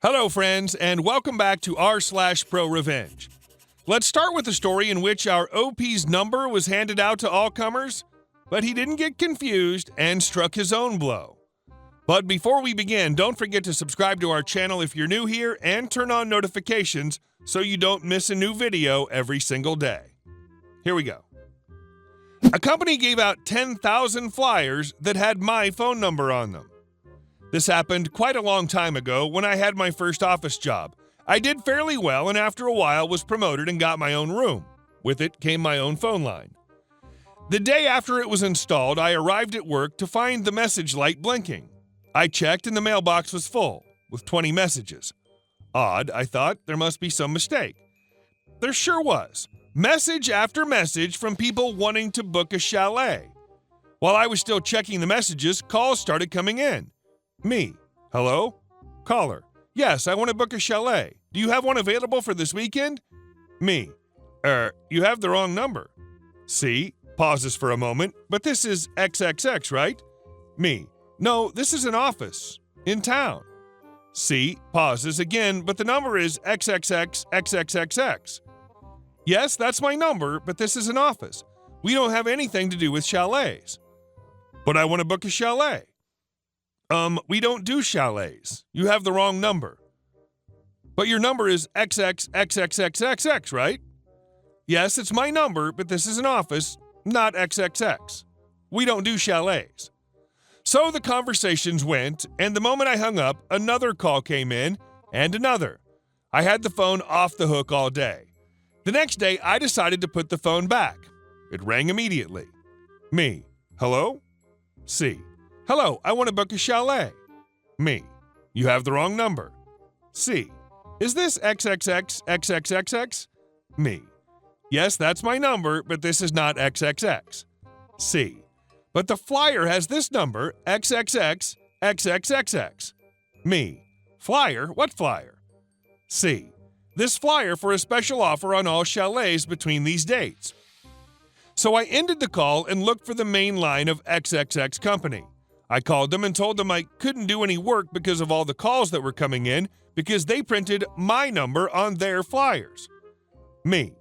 Hello, friends, and welcome back to r/ProRevenge. Let's start with a story in which our OP's number was handed out to all comers, but he didn't get confused and struck his own blow. But before we begin, don't forget to subscribe to our channel if you're new here and turn on notifications so you don't miss a new video every single day. Here we go. A company gave out 10,000 flyers that had my phone number on them. This happened quite a long time ago when I had my first office job. I did fairly well and after a while was promoted and got my own room. With it came my own phone line. The day after it was installed, I arrived at work to find the message light blinking. I checked and the mailbox was full, with 20 messages. Odd, I thought, there must be some mistake. There sure was. Message after message from people wanting to book a chalet. While I was still checking the messages, calls started coming in. Me. Hello? Caller. Yes, I want to book a chalet. Do you have one available for this weekend? Me. You have the wrong number. C. Pauses for a moment. But this is XXX, right? Me. No, this is an office. In town. C. Pauses again, but the number is XXX. Yes, that's my number, but this is an office. We don't have anything to do with chalets. But I want to book a chalet. We don't do chalets. You have the wrong number. But your number is XXXXXX, right? Yes, it's my number, but this is an office, not XXX. We don't do chalets. So the conversations went, and the moment I hung up, another call came in, and another. I had the phone off the hook all day. The next day, I decided to put the phone back. It rang immediately. Me. Hello? C. Hello, I want to book a chalet. Me. You have the wrong number. C. Is this XXXXXX? Me. Yes, that's my number, but this is not XXX. C. But the flyer has this number, XXXXXXX. Me. Flyer? What flyer? C. This flyer for a special offer on all chalets between these dates. So I ended the call and looked for the main line of XXX Company. I called them and told them I couldn't do any work because of all the calls that were coming in because they printed my number on their flyers. Me.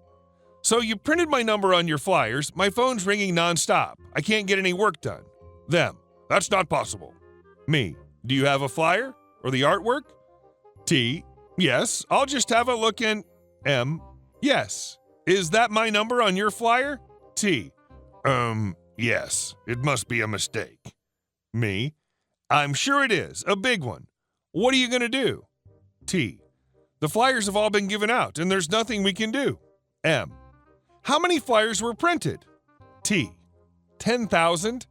So you printed my number on your flyers, my phone's ringing nonstop. I can't get any work done. Them. That's not possible. Me. Do you have a flyer? Or the artwork? T. Yes, I'll just have a look in. M. Yes. Is that my number on your flyer? T. Yes. It must be a mistake. Me. I'm sure it is. A big one. What are you going to do? T. The flyers have all been given out, and there's nothing we can do. M. How many flyers were printed? T. 10,000?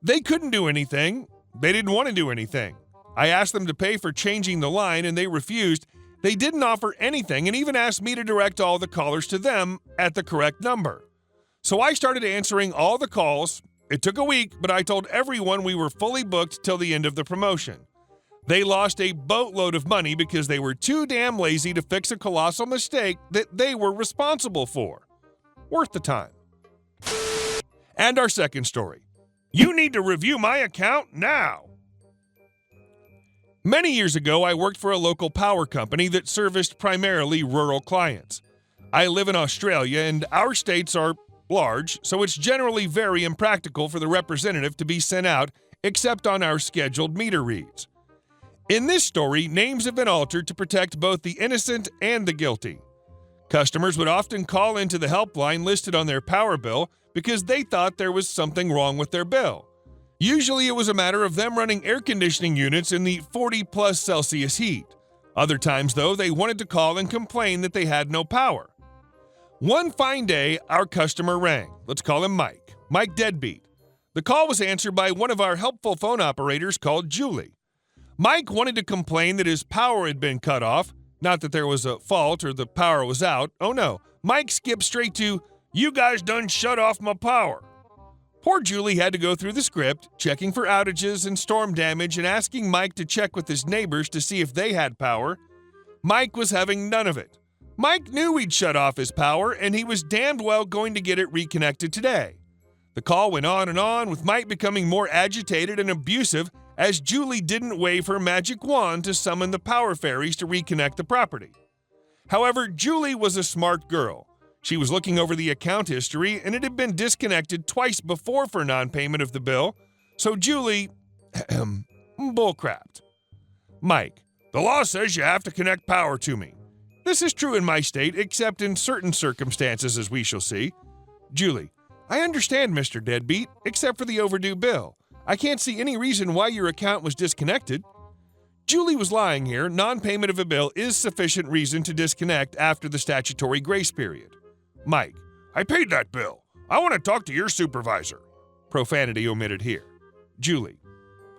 They couldn't do anything. They didn't want to do anything. I asked them to pay for changing the line, and they refused. They didn't offer anything and even asked me to direct all the callers to them at the correct number. So I started answering all the calls. It took a week, but I told everyone we were fully booked till the end of the promotion. They lost a boatload of money because they were too damn lazy to fix a colossal mistake that they were responsible for. Worth the time. And our second story. You need to review my account now. Many years ago, I worked for a local power company that serviced primarily rural clients. I live in Australia, and our states are large, so it's generally very impractical for the representative to be sent out except on our scheduled meter reads. In this story, names have been altered to protect both the innocent and the guilty. Customers would often call into the helpline listed on their power bill because they thought there was something wrong with their bill. Usually it was a matter of them running air conditioning units in the 40+ Celsius heat. Other times, though, they wanted to call and complain that they had no power. One fine day, our customer rang. Let's call him Mike. Mike Deadbeat. The call was answered by one of our helpful phone operators called Julie. Mike wanted to complain that his power had been cut off. Not that there was a fault or the power was out. Oh no, Mike skipped straight to, "You guys done shut off my power." Poor Julie had to go through the script, checking for outages and storm damage and asking Mike to check with his neighbors to see if they had power. Mike was having none of it. Mike knew we'd shut off his power, and he was damned well going to get it reconnected today. The call went on and on, with Mike becoming more agitated and abusive as Julie didn't wave her magic wand to summon the power fairies to reconnect the property. However, Julie was a smart girl. She was looking over the account history, and it had been disconnected twice before for non-payment of the bill, so Julie bullcrapped. Mike, the law says you have to connect power to me. This is true in my state, except in certain circumstances, as we shall see. Julie, I understand, Mr. Deadbeat, except for the overdue bill. I can't see any reason why your account was disconnected. Julie was lying here. Non-payment of a bill is sufficient reason to disconnect after the statutory grace period. Mike, I paid that bill. I want to talk to your supervisor. Profanity omitted here. Julie,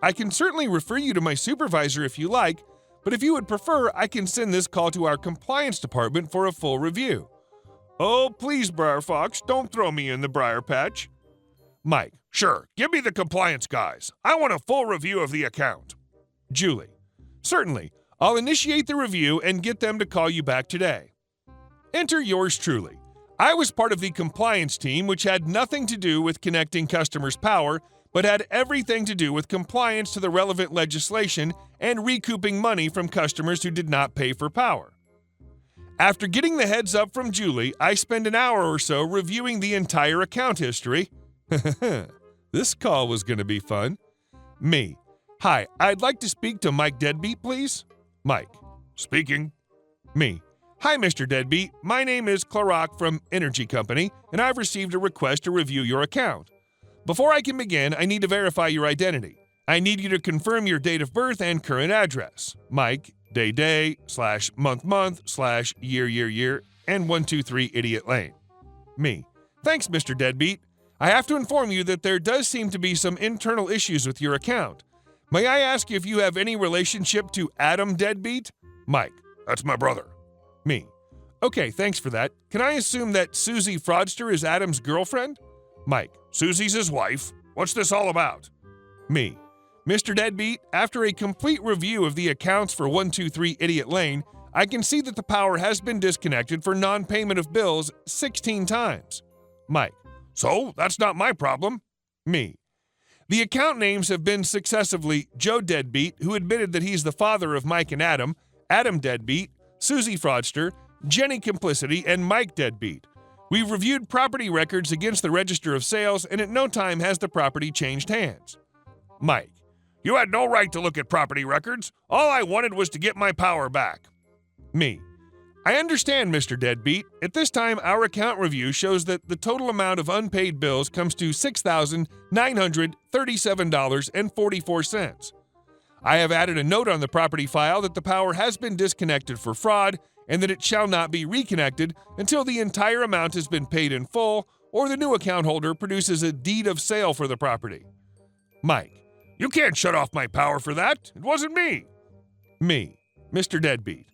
I can certainly refer you to my supervisor if you like, but if you would prefer, I can send this call to our compliance department for a full review. Oh, please, Briar Fox, don't throw me in the briar patch. Mike, sure, give me the compliance guys. I want a full review of the account. Julie, certainly. I'll initiate the review and get them to call you back today. Enter yours truly. I was part of the compliance team, which had nothing to do with connecting customers' power, but had everything to do with compliance to the relevant legislation and recouping money from customers who did not pay for power. After getting the heads up from Julie, I spent an hour or so reviewing the entire account history. This call was going to be fun. Me. Hi, I'd like to speak to Mike Deadbeat, please. Mike. Speaking. Me. Hi, Mr. Deadbeat. My name is Clarok from Energy Company, and I've received a request to review your account. Before I can begin, I need to verify your identity. I need you to confirm your date of birth and current address. Mike, day, /month, /year, and 123 Idiot Lane. Me. Thanks, Mr. Deadbeat. I have to inform you that there does seem to be some internal issues with your account. May I ask if you have any relationship to Adam Deadbeat? Mike. That's my brother. Me. Okay, thanks for that. Can I assume that Susie Fraudster is Adam's girlfriend? Mike. Susie's his wife. What's this all about? Me. Mr. Deadbeat, after a complete review of the accounts for 123 Idiot Lane, I can see that the power has been disconnected for non-payment of bills 16 times. Mike. So, that's not my problem. Me. The account names have been successively Joe Deadbeat, who admitted that he's the father of Mike and Adam, Adam Deadbeat, Susie Fraudster, Jenny Complicity, and Mike Deadbeat. We've reviewed property records against the Register of Sales, and at no time has the property changed hands. Mike. You had no right to look at property records. All I wanted was to get my power back. Me. I understand, Mr. Deadbeat. At this time, our account review shows that the total amount of unpaid bills comes to $6,937.44. I have added a note on the property file that the power has been disconnected for fraud and that it shall not be reconnected until the entire amount has been paid in full or the new account holder produces a deed of sale for the property. Mike. You can't shut off my power for that. It wasn't me. Me. Mr. Deadbeat.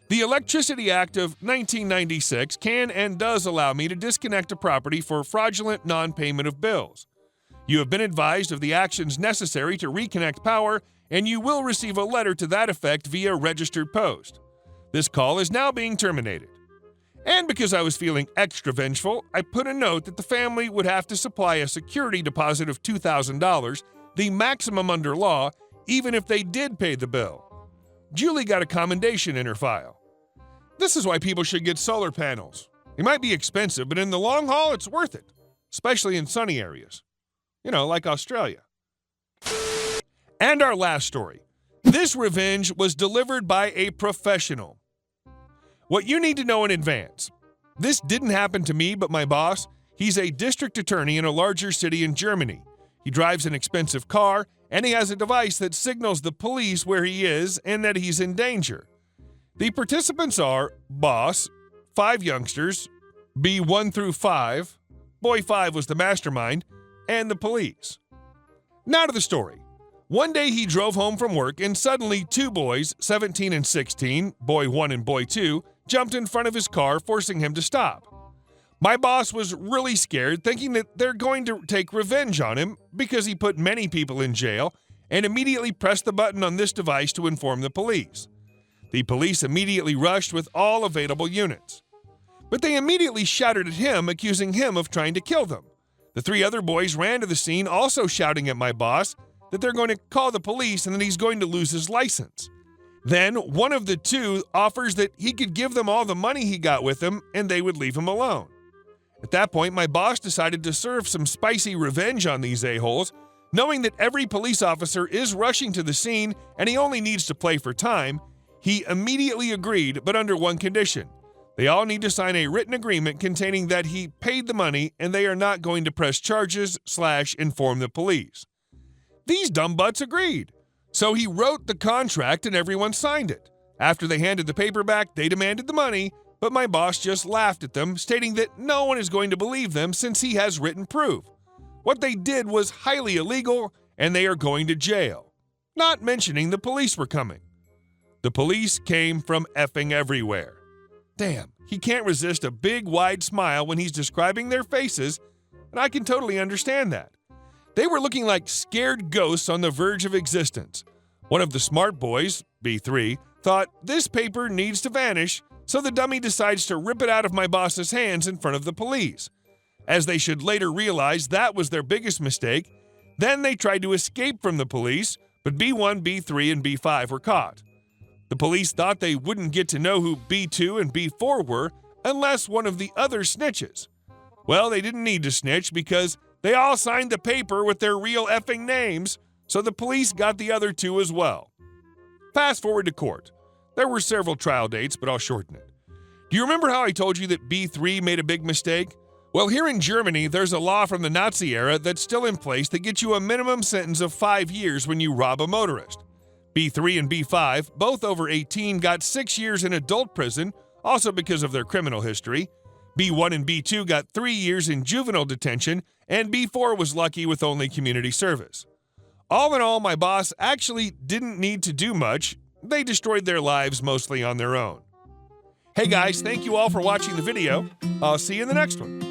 The Electricity Act of 1996 can and does allow me to disconnect a property for fraudulent non-payment of bills. You have been advised of the actions necessary to reconnect power, and you will receive a letter to that effect via registered post. This call is now being terminated. And because I was feeling extra vengeful, I put a note that the family would have to supply a security deposit of $2,000, the maximum under law, even if they did pay the bill. Julie got a commendation in her file. This is why people should get solar panels. They might be expensive, but in the long haul, it's worth it, especially in sunny areas. You know, like Australia. And our last story. This revenge was delivered by a professional. What you need to know in advance. This didn't happen to me, but my boss. He's a district attorney in a larger city in Germany. He drives an expensive car, and he has a device that signals the police where he is and that he's in danger. The participants are boss, 5 youngsters, B1 through 5, boy 5 was the mastermind, and the police. Now to the story. One day he drove home from work and suddenly 2 boys, 17 and 16, boy 1 and boy 2, jumped in front of his car, forcing him to stop. My boss was really scared, thinking that they're going to take revenge on him because he put many people in jail, and immediately pressed the button on this device to inform the police. The police immediately rushed with all available units. But they immediately shouted at him, accusing him of trying to kill them. The 3 other boys ran to the scene, also shouting at my boss, that they're going to call the police and then he's going to lose his license. Then one of the two offers that he could give them all the money he got with him and they would leave him alone. At that point, my boss decided to serve some spicy revenge on these a-holes, knowing that every police officer is rushing to the scene and he only needs to play for time. He immediately agreed, but under one condition. They all need to sign a written agreement containing that he paid the money and they are not going to press charges / inform the police. These dumb butts agreed. So he wrote the contract and everyone signed it. After they handed the paper back, they demanded the money, but my boss just laughed at them, stating that no one is going to believe them since he has written proof. What they did was highly illegal and they are going to jail. Not mentioning the police were coming. The police came from effing everywhere. Damn, he can't resist a big, wide smile when he's describing their faces, and I can totally understand that. They were looking like scared ghosts on the verge of existence. One of the smart boys, B3, thought this paper needs to vanish, so the dummy decides to rip it out of my boss's hands in front of the police. As they should later realize that was their biggest mistake, then they tried to escape from the police, but B1, B3, and B5 were caught. The police thought they wouldn't get to know who B2 and B4 were unless one of the other snitches. Well, they didn't need to snitch because they all signed the paper with their real effing names, so the police got the other two as well. Fast forward to court. There were several trial dates, but I'll shorten it. Do you remember how I told you that B3 made a big mistake? Well, here in Germany, there's a law from the Nazi era that's still in place that gets you a minimum sentence of 5 years when you rob a motorist. B3 and B5, both over 18, got 6 years in adult prison, also because of their criminal history. B1 and B2 got 3 years in juvenile detention, and B4 was lucky with only community service. All in all, my boss actually didn't need to do much. They destroyed their lives mostly on their own. Hey guys, thank you all for watching the video. I'll see you in the next one.